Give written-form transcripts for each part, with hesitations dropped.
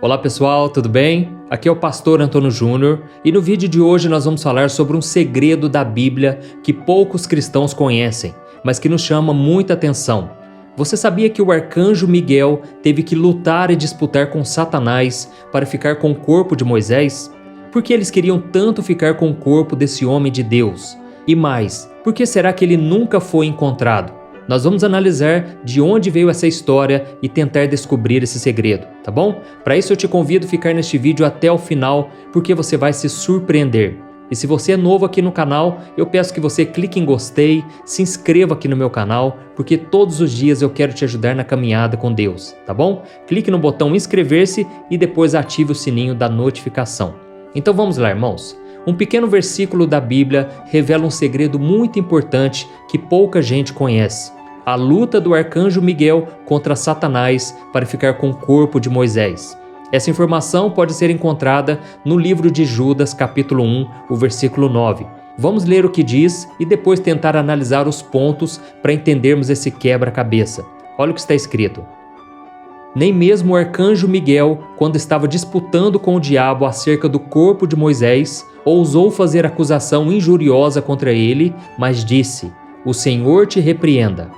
Olá pessoal, tudo bem? Aqui é o pastor Antônio Júnior e no vídeo de hoje nós vamos falar sobre um segredo da Bíblia que poucos cristãos conhecem, mas que nos chama muita atenção. Você sabia que o arcanjo Miguel teve que lutar e disputar com Satanás para ficar com o corpo de Moisés? Por que eles queriam tanto ficar com o corpo desse homem de Deus? E mais, por que será que ele nunca foi encontrado? Nós vamos analisar de onde veio essa história e tentar descobrir esse segredo, tá bom? Para isso eu te convido a ficar neste vídeo até o final, porque você vai se surpreender. E se você é novo aqui no canal, eu peço que você clique em gostei, se inscreva aqui no meu canal, porque todos os dias eu quero te ajudar na caminhada com Deus, tá bom? Clique no botão inscrever-se e depois ative o sininho da notificação. Então vamos lá, irmãos. Um pequeno versículo da Bíblia revela um segredo muito importante que pouca gente conhece. A luta do arcanjo Miguel contra Satanás para ficar com o corpo de Moisés. Essa informação pode ser encontrada no livro de Judas, capítulo 1, o versículo 9. Vamos ler o que diz e depois tentar analisar os pontos para entendermos esse quebra-cabeça. Olha o que está escrito. Nem mesmo o arcanjo Miguel, quando estava disputando com o diabo acerca do corpo de Moisés, ousou fazer acusação injuriosa contra ele, mas disse: "O Senhor te repreenda."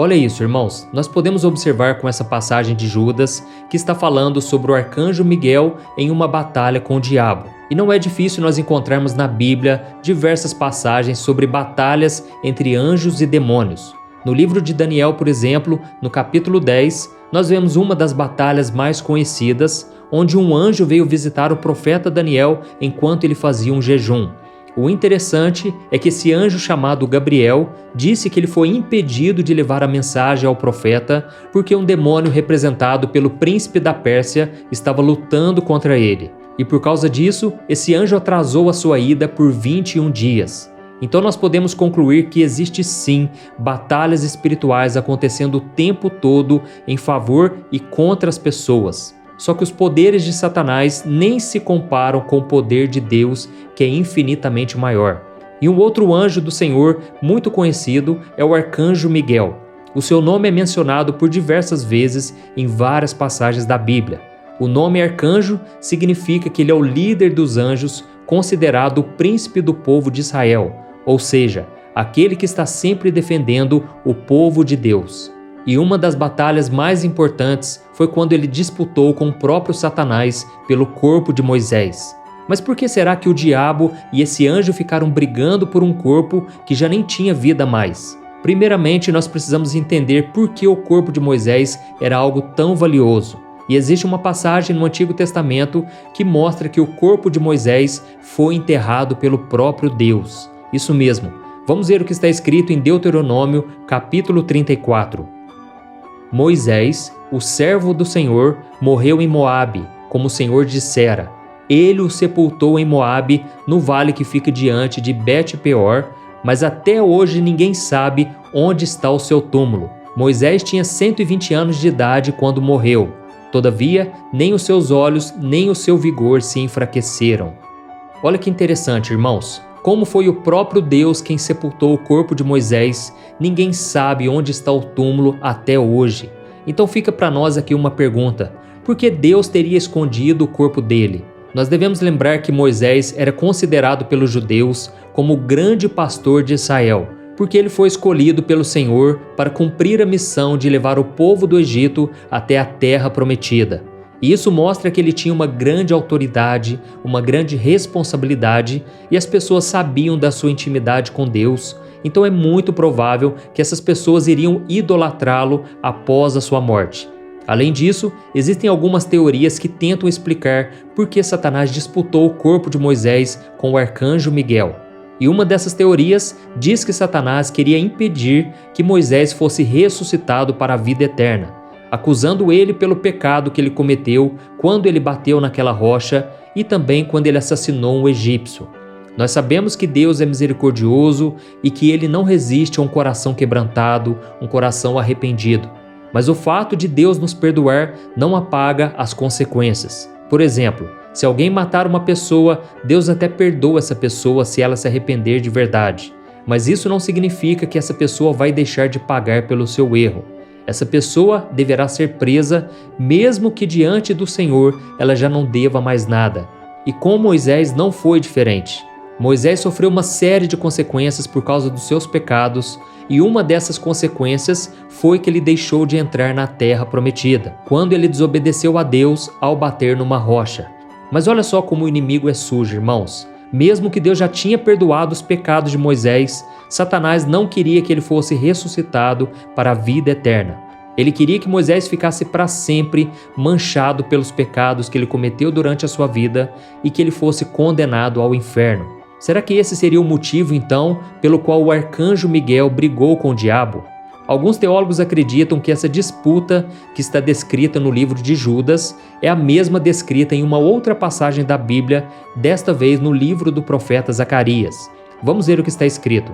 Olha isso, irmãos, nós podemos observar com essa passagem de Judas que está falando sobre o arcanjo Miguel em uma batalha com o diabo. E não é difícil nós encontrarmos na Bíblia diversas passagens sobre batalhas entre anjos e demônios. No livro de Daniel, por exemplo, no capítulo 10, nós vemos uma das batalhas mais conhecidas, onde um anjo veio visitar o profeta Daniel enquanto ele fazia um jejum. O interessante é que esse anjo chamado Gabriel disse que ele foi impedido de levar a mensagem ao profeta porque um demônio representado pelo príncipe da Pérsia estava lutando contra ele. E por causa disso, esse anjo atrasou a sua ida por 21 dias. Então nós podemos concluir que existe sim batalhas espirituais acontecendo o tempo todo em favor e contra as pessoas. Só que os poderes de Satanás nem se comparam com o poder de Deus, que é infinitamente maior. E um outro anjo do Senhor, muito conhecido, é o arcanjo Miguel. O seu nome é mencionado por diversas vezes em várias passagens da Bíblia. O nome arcanjo significa que ele é o líder dos anjos, considerado o príncipe do povo de Israel, ou seja, aquele que está sempre defendendo o povo de Deus. E uma das batalhas mais importantes foi quando ele disputou com o próprio Satanás pelo corpo de Moisés. Mas por que será que o diabo e esse anjo ficaram brigando por um corpo que já nem tinha vida mais? Primeiramente, nós precisamos entender por que o corpo de Moisés era algo tão valioso. E existe uma passagem no Antigo Testamento que mostra que o corpo de Moisés foi enterrado pelo próprio Deus. Isso mesmo. Vamos ver o que está escrito em Deuteronômio, capítulo 34. Moisés, o servo do Senhor, morreu em Moabe, como o Senhor dissera. Ele o sepultou em Moabe, no vale que fica diante de Bet-peor, mas até hoje ninguém sabe onde está o seu túmulo. Moisés tinha 120 anos de idade quando morreu. Todavia, nem os seus olhos, nem o seu vigor se enfraqueceram. Olha que interessante, irmãos. Como foi o próprio Deus quem sepultou o corpo de Moisés, ninguém sabe onde está o túmulo até hoje. Então fica para nós aqui uma pergunta: por que Deus teria escondido o corpo dele? Nós devemos lembrar que Moisés era considerado pelos judeus como o grande pastor de Israel, porque ele foi escolhido pelo Senhor para cumprir a missão de levar o povo do Egito até a terra prometida. E isso mostra que ele tinha uma grande autoridade, uma grande responsabilidade, e as pessoas sabiam da sua intimidade com Deus, então é muito provável que essas pessoas iriam idolatrá-lo após a sua morte. Além disso, existem algumas teorias que tentam explicar por que Satanás disputou o corpo de Moisés com o arcanjo Miguel. E uma dessas teorias diz que Satanás queria impedir que Moisés fosse ressuscitado para a vida eterna, acusando ele pelo pecado que ele cometeu quando ele bateu naquela rocha e também quando ele assassinou um egípcio. Nós sabemos que Deus é misericordioso e que ele não resiste a um coração quebrantado, um coração arrependido. Mas o fato de Deus nos perdoar não apaga as consequências. Por exemplo, se alguém matar uma pessoa, Deus até perdoa essa pessoa se ela se arrepender de verdade. Mas isso não significa que essa pessoa vai deixar de pagar pelo seu erro. Essa pessoa deverá ser presa, mesmo que diante do Senhor ela já não deva mais nada. E com Moisés não foi diferente. Moisés sofreu uma série de consequências por causa dos seus pecados, e uma dessas consequências foi que ele deixou de entrar na terra prometida, quando ele desobedeceu a Deus ao bater numa rocha. Mas olha só como o inimigo é sujo, irmãos. Mesmo que Deus já tinha perdoado os pecados de Moisés, Satanás não queria que ele fosse ressuscitado para a vida eterna. Ele queria que Moisés ficasse para sempre manchado pelos pecados que ele cometeu durante a sua vida e que ele fosse condenado ao inferno. Será que esse seria o motivo, então, pelo qual o arcanjo Miguel brigou com o diabo? Alguns teólogos acreditam que essa disputa que está descrita no livro de Judas é a mesma descrita em uma outra passagem da Bíblia, desta vez no livro do profeta Zacarias. Vamos ver o que está escrito.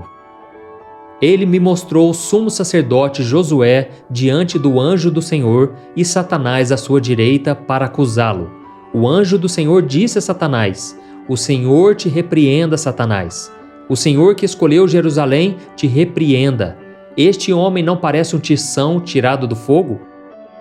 Ele me mostrou o sumo sacerdote Josué diante do anjo do Senhor e Satanás à sua direita para acusá-lo. O anjo do Senhor disse a Satanás: O Senhor te repreenda, Satanás. O Senhor que escolheu Jerusalém te repreenda. Este homem não parece um tição tirado do fogo?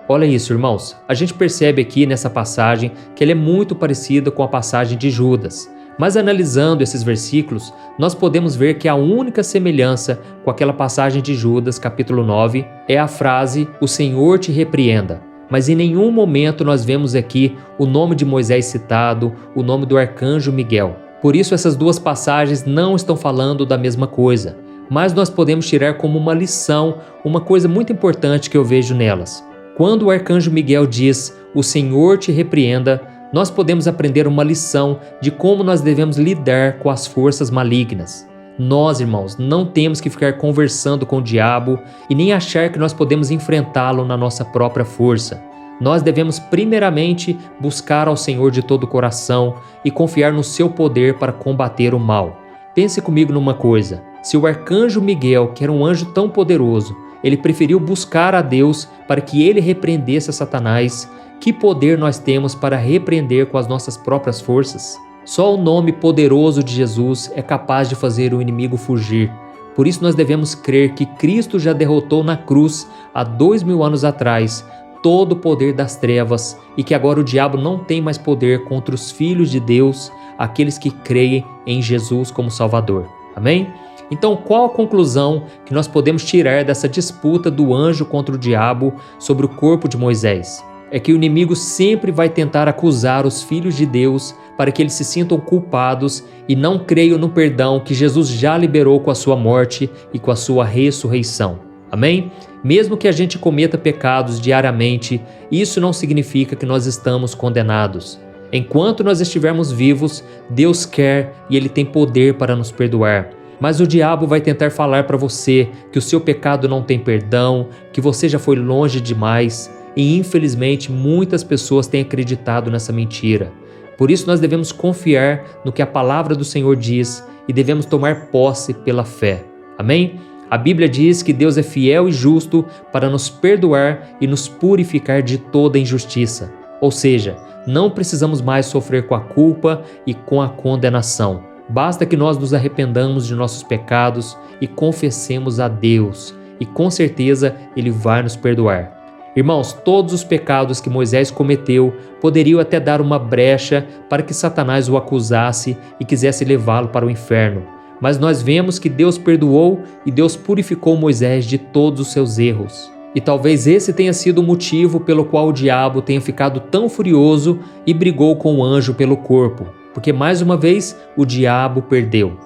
Olha isso, irmãos. A gente percebe aqui nessa passagem que ela é muito parecida com a passagem de Judas. Mas analisando esses versículos, nós podemos ver que a única semelhança com aquela passagem de Judas, capítulo 9, é a frase, o Senhor te repreenda. Mas em nenhum momento nós vemos aqui o nome de Moisés citado, o nome do arcanjo Miguel. Por isso essas duas passagens não estão falando da mesma coisa. Mas nós podemos tirar como uma lição uma coisa muito importante que eu vejo nelas. Quando o arcanjo Miguel diz, o Senhor te repreenda, nós podemos aprender uma lição de como nós devemos lidar com as forças malignas. Nós, irmãos, não temos que ficar conversando com o diabo e nem achar que nós podemos enfrentá-lo na nossa própria força. Nós devemos primeiramente buscar ao Senhor de todo o coração e confiar no seu poder para combater o mal. Pense comigo numa coisa, se o arcanjo Miguel, que era um anjo tão poderoso, ele preferiu buscar a Deus para que ele repreendesse a Satanás, que poder nós temos para repreender com as nossas próprias forças? Só o nome poderoso de Jesus é capaz de fazer o inimigo fugir. Por isso nós devemos crer que Cristo já derrotou na cruz, há 2000 anos atrás, todo o poder das trevas e que agora o diabo não tem mais poder contra os filhos de Deus, aqueles que creem em Jesus como Salvador. Amém? Então, qual a conclusão que nós podemos tirar dessa disputa do anjo contra o diabo sobre o corpo de Moisés? É que o inimigo sempre vai tentar acusar os filhos de Deus para que eles se sintam culpados e não creiam no perdão que Jesus já liberou com a sua morte e com a sua ressurreição. Amém? Mesmo que a gente cometa pecados diariamente, isso não significa que nós estamos condenados. Enquanto nós estivermos vivos, Deus quer e Ele tem poder para nos perdoar. Mas o diabo vai tentar falar para você que o seu pecado não tem perdão, que você já foi longe demais. E infelizmente muitas pessoas têm acreditado nessa mentira. Por isso nós devemos confiar no que a palavra do Senhor diz e devemos tomar posse pela fé. Amém? A Bíblia diz que Deus é fiel e justo para nos perdoar e nos purificar de toda injustiça. Ou seja, não precisamos mais sofrer com a culpa e com a condenação. Basta que nós nos arrependamos de nossos pecados e confessemos a Deus. E com certeza Ele vai nos perdoar. Irmãos, todos os pecados que Moisés cometeu poderiam até dar uma brecha para que Satanás o acusasse e quisesse levá-lo para o inferno. Mas nós vemos que Deus perdoou e Deus purificou Moisés de todos os seus erros. E talvez esse tenha sido o motivo pelo qual o diabo tenha ficado tão furioso e brigou com o anjo pelo corpo, porque mais uma vez o diabo perdeu.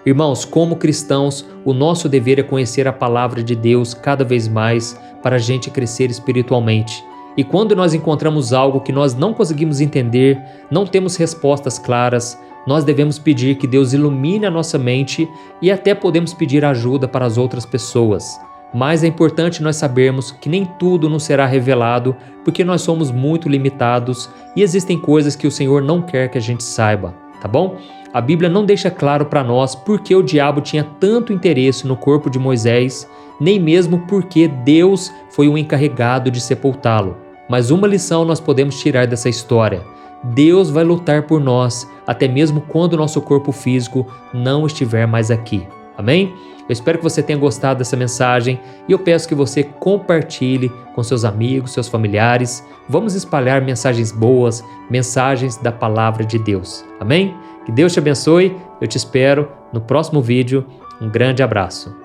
Irmãos, como cristãos, o nosso dever é conhecer a palavra de Deus cada vez mais para a gente crescer espiritualmente. E quando nós encontramos algo que nós não conseguimos entender, não temos respostas claras, nós devemos pedir que Deus ilumine a nossa mente e até podemos pedir ajuda para as outras pessoas. Mas é importante nós sabermos que nem tudo nos será revelado, porque nós somos muito limitados e existem coisas que o Senhor não quer que a gente saiba, tá bom? A Bíblia não deixa claro para nós por que o diabo tinha tanto interesse no corpo de Moisés, nem mesmo porque Deus foi o encarregado de sepultá-lo. Mas uma lição nós podemos tirar dessa história: Deus vai lutar por nós, até mesmo quando o nosso corpo físico não estiver mais aqui. Amém? Eu espero que você tenha gostado dessa mensagem e eu peço que você compartilhe com seus amigos, seus familiares. Vamos espalhar mensagens boas, mensagens da palavra de Deus. Amém? Que Deus te abençoe. Eu te espero no próximo vídeo. Um grande abraço.